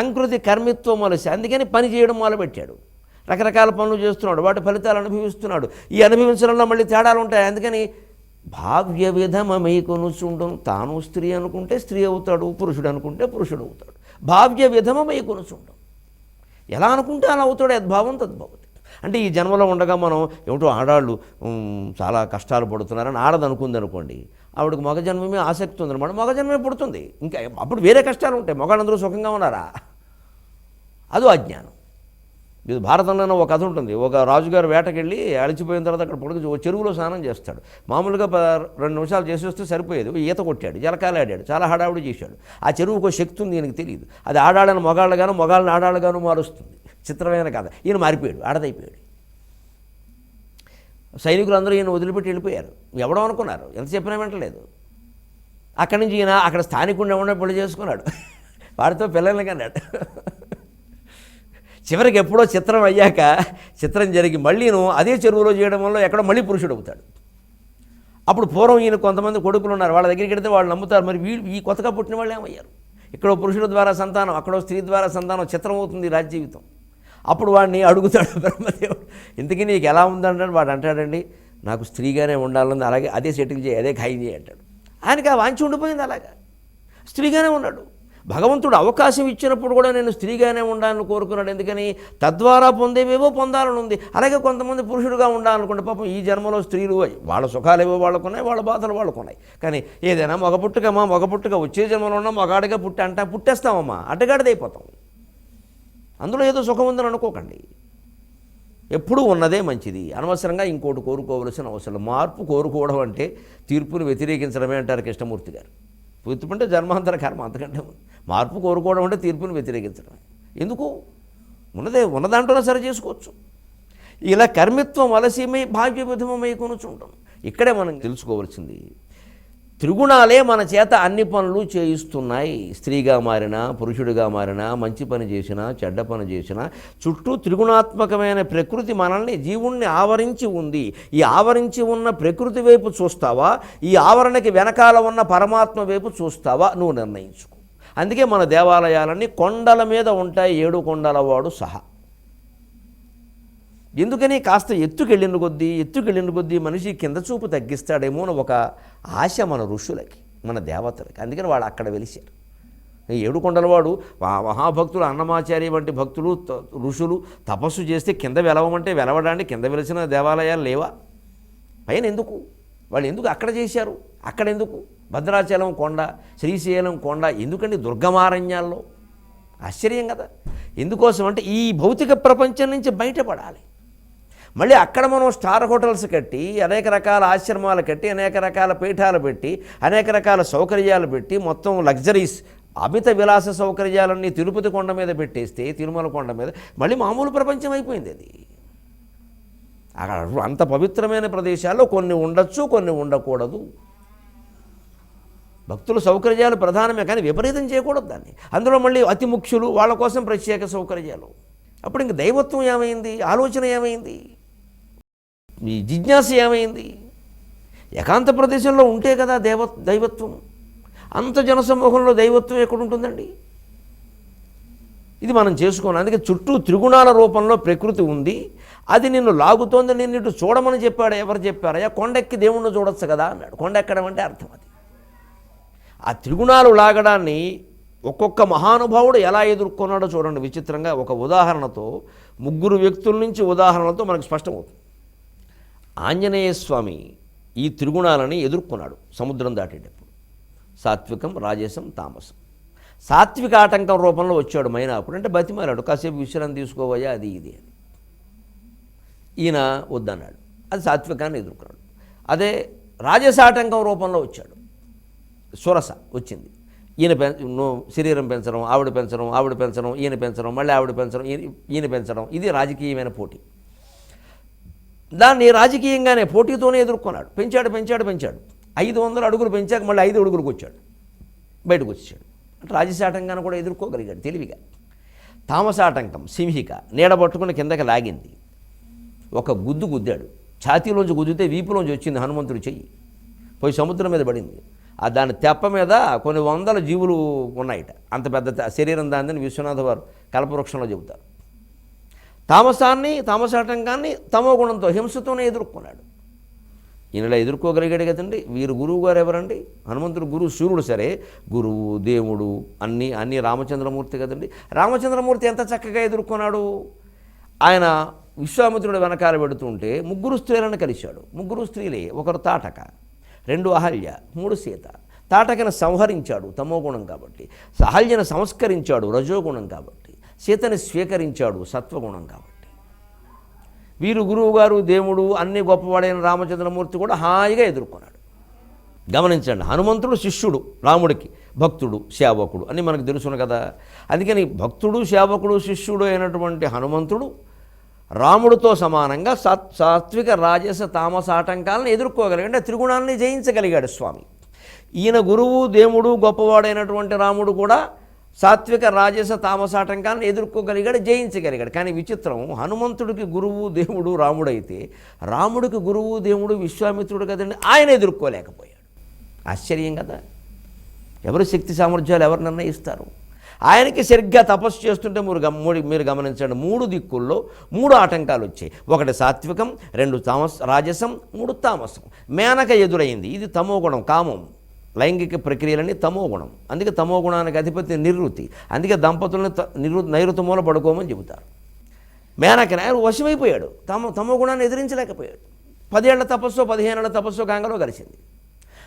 సంకృతి కర్మిత్వం మొలసి, అందుకని పని చేయడం మొదలుపెట్టాడు. రకరకాల పనులు చేస్తున్నాడు, వాటి ఫలితాలు అనుభవిస్తున్నాడు. ఈ అనుభవించడంలో మళ్ళీ తేడాలు ఉంటాయి. అందుకని భావ్య విధమై కొనుచుండను. తాను స్త్రీ అనుకుంటే స్త్రీ అవుతాడు, పురుషుడు అనుకుంటే పురుషుడు అవుతాడు. భావ్య విధమై కొనుచుండం, ఎలా అనుకుంటే అలా అవుతాడు. యద్భావం తద్భవతి. అంటే ఈ జన్మలో ఉండగా మనం ఏమిటో ఆడాళ్ళు చాలా కష్టాలు పడుతున్నారని ఆడదనుకుంది అనుకోండి, ఆవిడకి మగ జన్మమే ఆసక్తి ఉందన్నమాట. మగ జన్మమే పుడుతుంది, ఇంకా అప్పుడు వేరే కష్టాలు ఉంటాయి. మగాళ్ళందరూ సుఖంగా ఉన్నారా? అదో అజ్ఞానం. ఇది భారతంలోనే ఒక కథ ఉంటుంది. ఒక రాజుగారు వేటకెళ్ళి అలిచిపోయిన తర్వాత అక్కడ పడుకు చెరువులో స్నానం చేస్తాడు. మామూలుగా 2 నిమిషాలు చేసి వస్తే సరిపోయేది. ఈత కొట్టాడు, జలకాలు ఆడాడు, చాలా హడావుడి చేశాడు. ఆ చెరువుకు శక్తి ఉంది, ఈయనకి తెలియదు. అది ఆడాళ్ళని మొగాళ్ళగాను, మొగాళ్ళని ఆడాళ్ళగాను మారుస్తుంది. చిత్రమైన కథ. ఈయన మారిపోయాడు, ఆడదైపోయాడు. సైనికులందరూ ఈయన వదిలిపెట్టి వెళ్ళిపోయారు. ఎవడో అనుకున్నారు, ఎంత చెప్పినా వెంటలేదు. అక్కడి నుంచి ఈయన అక్కడ స్థానికుడిని ఎవడో పెళ్లి చేసుకున్నాడు, వాడితో పిల్లల్ని కన్నాడు. చివరికి ఎప్పుడో చిత్రం అయ్యాక, చిత్రం జరిగి మళ్ళీను అదే చెరువులో చేయడం వల్ల ఎక్కడో మళ్ళీ పురుషుడు అవుతాడు. అప్పుడు పూర్వం ఈయన కొంతమంది కొడుకులు ఉన్నారు, వాళ్ళ దగ్గరికి వెడితే వాళ్ళు నమ్ముతారు. మరి వీళ్ళు ఈ కొత్తగా పుట్టిన వాళ్ళు ఏమయ్యారు? ఇక్కడో పురుషుడు ద్వారా సంతానం, అక్కడో స్త్రీ ద్వారా సంతానం, చిత్రం అవుతుంది రాజ్య జీవితం. అప్పుడు వాడిని అడుగుతాడు బ్రహ్మదేవుడు, ఇంతకీ నీకు ఎలా ఉందంటాడు. వాడు అంటాడండి, నాకు స్త్రీగానే ఉండాలని, అలాగే అదే సెటిల్ చేయి, అదే ఖాయం చేయి అంటాడు. ఆయనకి ఆ వాంచి ఉండిపోయింది, అలాగా స్త్రీగానే ఉన్నాడు. భగవంతుడు అవకాశం ఇచ్చినప్పుడు కూడా నేను స్త్రీగానే ఉండాలని కోరుకున్నాడు. ఎందుకని? తద్వారా పొందేవేవో పొందాలని ఉంది. అలాగే కొంతమంది పురుషుడుగా ఉండాలనుకుంటే పాపం ఈ జన్మలో స్త్రీలు వాళ్ళ సుఖాలేవో వాళ్ళకున్నాయి, వాళ్ళ బాధలు వాళ్ళకున్నాయి. కానీ ఏదైనా మగ పుట్టుక వచ్చే జన్మలో ఉన్న మగాడిగా పుట్టేస్తామమ్మా, అడ్డగాడిదైపోతాం. అందులో ఏదో సుఖం ఉందని అనుకోకండి. ఎప్పుడూ ఉన్నదే మంచిది. అనవసరంగా ఇంకోటి కోరుకోవలసిన అవసరం. మార్పు కోరుకోవడం అంటే తీర్పును వ్యతిరేకించడమే అంటారు కృష్ణమూర్తి గారు. అంటే జన్మాంతర కర్మ, అంతకంటే మార్పు కోరుకోవడం అంటే తీర్పును వ్యతిరేకించడం. ఎందుకు? ఉన్న దాంట్లోనే సరి చేసుకోవచ్చు. ఇలా కర్మిత్వం అలసిమై భాగ్య విధమై కొనుచుంటాం. ఇక్కడే మనం తెలుసుకోవాల్సింది, త్రిగుణాలే మన చేత అన్ని పనులు చేయిస్తున్నాయి. స్త్రీగా మారినా, పురుషుడిగా మారినా, మంచి పని చేసినా, చెడ్డ పని చేసినా, చుట్టూ త్రిగుణాత్మకమైన ప్రకృతి మనల్ని, జీవుణ్ణి ఆవరించి ఉంది. ఈ ఆవరించి ఉన్న ప్రకృతి వైపు చూస్తావా, ఈ ఆవరణకి వెనకాల ఉన్న పరమాత్మ వైపు చూస్తావా, నువ్వు నిర్ణయించుకో. అందుకే మన దేవాలయాలన్నీ కొండల మీద ఉంటాయి, 7 కొండల వాడు సహా. ఎందుకని? కాస్త ఎత్తుకెళ్ళిన కొద్దీ మనిషి కింద చూపు తగ్గిస్తాడేమో అని ఒక ఆశ మన ఋషులకి, మన దేవతలకి. అందుకని వాడు అక్కడ వెలిశారు. 7 కొండలవాడు మహాభక్తులు, అన్నమాచార్య వంటి భక్తులు, ఋషులు తపస్సు చేస్తే కింద వెలవమంటే వెలవడానికి కింద వెలిసిన దేవాలయాలు లేవా? పైన ఎందుకు? వాళ్ళు ఎందుకు అక్కడ చేశారు? అక్కడెందుకు? భద్రాచలం కొండ, శ్రీశైలం కొండ ఎందుకండి? దుర్గమారణ్యాల్లో. ఆశ్చర్యం కదా. ఎందుకోసం అంటే ఈ భౌతిక ప్రపంచం నుంచి బయటపడాలి. మళ్ళీ అక్కడ మనం స్టార్ హోటల్స్ కట్టి, అనేక రకాల ఆశ్రమాలు కట్టి, అనేక రకాల పీఠాలు పెట్టి, అనేక రకాల సౌకర్యాలు పెట్టి, మొత్తం లగ్జరీస్, అమిత విలాస సౌకర్యాలన్నీ తిరుపతి కొండ మీద పెట్టేస్తే, తిరుమల కొండ మీద మళ్ళీ మామూలు ప్రపంచం అయిపోయింది. అది అక్కడ అంత పవిత్రమైన ప్రదేశాల్లో కొన్ని ఉండొచ్చు, కొన్ని ఉండకూడదు. భక్తుల సౌకర్యాలు ప్రధానమే, కానీ విపరీతం చేయకూడదు దాన్ని. అందులో మళ్ళీ అతి ముఖ్యులు, వాళ్ళ కోసం ప్రత్యేక సౌకర్యాలు. అప్పుడు ఇంక దైవత్వం ఏమైంది? ఆలోచన ఏమైంది? ఈ జిజ్ఞాస ఏమైంది? ఏకాంత ప్రదేశంలో ఉంటే కదా దైవత్వం. అంత జనసమూహంలో దైవత్వం ఎక్కడుంటుందండి? ఇది మనం చేసుకోవాలి. అందుకే చుట్టూ త్రిగుణాల రూపంలో ప్రకృతి ఉంది, అది నిన్ను లాగుతోంది. నిన్ను ఇటు చూడమని చెప్పాడు. ఎవరు చెప్పారయ్యా? కొండెక్కి దేవుణ్ణి చూడొచ్చు కదా అన్నాడు. కొండెక్కడం అంటే అర్థం అది. ఆ త్రిగుణాలు లాగడాన్ని ఒక్కొక్క మహానుభావుడు ఎలా ఎదుర్కొన్నాడో చూడండి. విచిత్రంగా ఒక ఉదాహరణతో, 3 వ్యక్తుల నుంచి ఉదాహరణలతో మనకు స్పష్టమవుతుంది. ఆంజనేయ స్వామి ఈ త్రిగుణాలని ఎదుర్కొన్నాడు సముద్రం దాటేటప్పుడు. సాత్వికం, రాజసం, తామసం. సాత్విక ఆటంకం రూపంలో వచ్చాడు మైనాకుడు. అంటే బతిమాలాడు, కాసేపు విశ్రాంతి తీసుకోవయ్యా, అది ఇది అని. ఈయన వద్దన్నాడు. అది సాత్వికాన్ని ఎదుర్కొన్నాడు. అదే రాజసాటంకం రూపంలో వచ్చాడు, సురస వచ్చింది. ఈయన శరీరం పెంచడం, ఆవిడ పెంచడం, ఆవిడ పెంచడం, ఈయన పెంచడం, మళ్ళీ ఆవిడ పెంచడం, ఈయన పెంచడం. ఇది రాజకీయమైన పోటీ. దాన్ని రాజకీయంగానే పోటీతోనే ఎదుర్కొన్నాడు. పెంచాడు 500 అడుగులు పెంచాక మళ్ళీ 5 అడుగులకు వచ్చాడు, బయటకు వచ్చాడు. అంటే రాజసాటంగాన్ని కూడా ఎదుర్కోగలిగాడు తెలివిగా. తామసాటంకం, సింహిక నీడ పట్టుకుని కిందకి లాగింది. ఒక గుద్దాడు. ఛాతీలోంచి గుద్దితే వీపులోంచి వచ్చింది హనుమంతుడి చెయ్యి, పోయి సముద్రం మీద పడింది. దాని తెప్ప మీద కొన్ని వందల జీవులు ఉన్నాయట. అంత పెద్ద శరీరం దానిదని విశ్వనాథ వారు కల్పవృక్షంలో చెబుతారు. తామసాటంకాన్ని తమో గుణంతో హింసతోనే ఎదుర్కొన్నాడు. ఈయనలా ఎదుర్కోగలిగాడు కదండి. వీరు గురువు గారు ఎవరండి? హనుమంతుడు గురువు, సూర్యుడు సరే, గురువు, దేవుడు అన్నీ రామచంద్రమూర్తి కదండి. రామచంద్రమూర్తి ఎంత చక్కగా ఎదుర్కొన్నాడు. ఆయన విశ్వామిత్రుడు వెనకాల పెడుతుంటే 3 స్త్రీలను కలిశాడు. 3 స్త్రీలే, ఒకరు తాటక, 2 అహల్య, 3 సీత. తాటకను సంహరించాడు తమోగుణం కాబట్టి, అహల్యను సంస్కరించాడు రజోగుణం కాబట్టి, సీతని స్వీకరించాడు సత్వగుణం కాబట్టి. వీరు గురువుగారు, దేవుడు, అన్ని గొప్పవాడైన రామచంద్రమూర్తి కూడా హాయిగా ఎదుర్కొన్నాడు. గమనించండి, హనుమంతుడు శిష్యుడు రాముడికి, భక్తుడు, సేవకుడు అని మనకు తెలుసును కదా. అందుకని భక్తుడు, సేవకుడు, శిష్యుడు అయినటువంటి హనుమంతుడు రాముడితో సమానంగా సాత్విక రాజస తామస ఆటంకాలను ఎదుర్కోగలిగాడు. త్రిగుణాలని జయించగలిగాడు స్వామి. ఈయన గురువు, దేవుడు, గొప్పవాడైనటువంటి రాముడు కూడా సాత్విక రాజస తామసాటంకాలను ఎదుర్కోగలిగాడు, జయించగలిగాడు. కానీ విచిత్రం, హనుమంతుడికి గురువు దేవుడు రాముడైతే రాముడికి గురువు దేవుడు విశ్వామిత్రుడు కదండి, ఆయన ఎదుర్కోలేకపోయాడు. ఆశ్చర్యం కదా. ఎవరు శక్తి సామర్థ్యాలు ఎవరు నిర్ణయిస్తారు? ఆయనకి సరిగ్గా తపస్సు చేస్తుంటే మీరు గమనించండి, 3 దిక్కుల్లో 3 ఆటంకాలు వచ్చాయి. 1 సాత్వికం, 2 రాజసం, 3 తామసం. మేనక ఎదురైంది. ఇది తమోగుణం, కామం, లైంగిక ప్రక్రియలని తమోగుణం. అందుకే తమోగుణానికి అధిపతి నివృత్తి. అందుకే దంపతులను నైరుతమూల పడుకోమని చెబుతారు. మేనకని ఆయన వశమైపోయాడు, తమోగుణాన్ని ఎదిరించలేకపోయాడు. 10 ఏళ్ల తపస్సు, 15 ఏళ్ల తపస్సు గంగలో కలిసింది.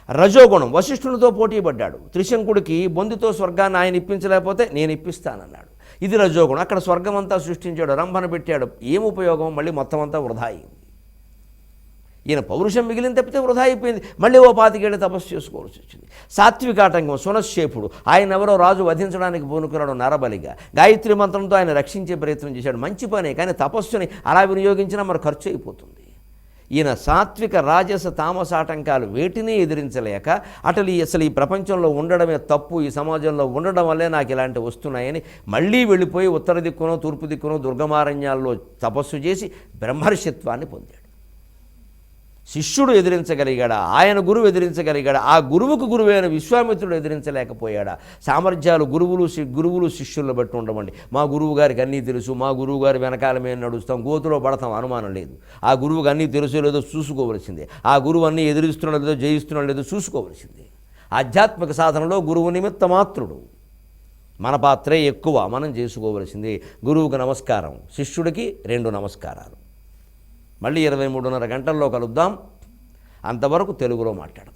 రజోగుణం, వశిష్ఠునితో పోటీ పడ్డాడు. త్రిశంకుడికి బొందితో స్వర్గాన్ని ఆయన ఇప్పించలేకపోతే నేను ఇప్పిస్తానన్నాడు. ఇది రజోగుణం. అక్కడ స్వర్గం అంతా సృష్టించాడు, రంభన పెట్టాడు. ఏం ఉపయోగం? మళ్ళీ మొత్తం అంతా వృధా అయింది. ఈయన పౌరుషం మిగిలిన తప్పితే వృధా అయిపోయింది. మళ్ళీ 25 ఏళ్ళు తపస్సు చేసుకోవాల్సి వచ్చింది. సాత్వికాటంకం, సునశ్శేపుడు, ఆయన ఎవరో రాజు వధించడానికి పూనుకున్నాడు నరబలిగా. గాయత్రి మంత్రంతో ఆయన రక్షించే ప్రయత్నం చేశాడు. మంచి పనే, కానీ తపస్సుని అలా వినియోగించినా మరి ఖర్చు అయిపోతుంది. ఈయన సాత్విక రాజస తామసాటంకాలు వేటిని ఎదిరించలేక అసలు ఈ ప్రపంచంలో ఉండడమే తప్పు, ఈ సమాజంలో ఉండడం వల్లే నాకు ఇలాంటి వస్తున్నాయని మళ్ళీ వెళ్ళిపోయి ఉత్తర దిక్కునో తూర్పు దిక్కునో దుర్గమారణ్యాల్లో తపస్సు చేసి బ్రహ్మర్షిత్వాన్ని పొందాడు. శిష్యుడు ఎదిరించగలిగాడా? ఆయన గురువు ఎదిరించగలిగాడా? ఆ గురువుకు గురువైన విశ్వామిత్రుడు ఎదిరించలేకపోయాడా? సామర్థ్యాలు గురువులు శిష్యులను బట్టి ఉండమండి. మా గురువు గారికి అన్నీ తెలుసు, మా గురువు గారి వెనకాల మేము నడుస్తాం, గోతులో పడతాం, అనుమానం లేదు. ఆ గురువుకి అన్నీ తెలుసో లేదో చూసుకోవలసిందే. ఆ గురువు అన్నీ ఎదిరిస్తున్నాడో లేదో జయిస్తున్నాడో లేదో చూసుకోవలసిందే. ఆధ్యాత్మిక సాధనలో గురువు నిమిత్త మాత్రుడు, మన పాత్రే ఎక్కువ, మనం చేసుకోవలసింది. గురువుకు నమస్కారం, శిష్యుడికి 2 నమస్కారాలు. మళ్ళీ 23:30 గంటల్లో కలుద్దాం. అంతవరకు తెలుగులో మాట్లాడదాం.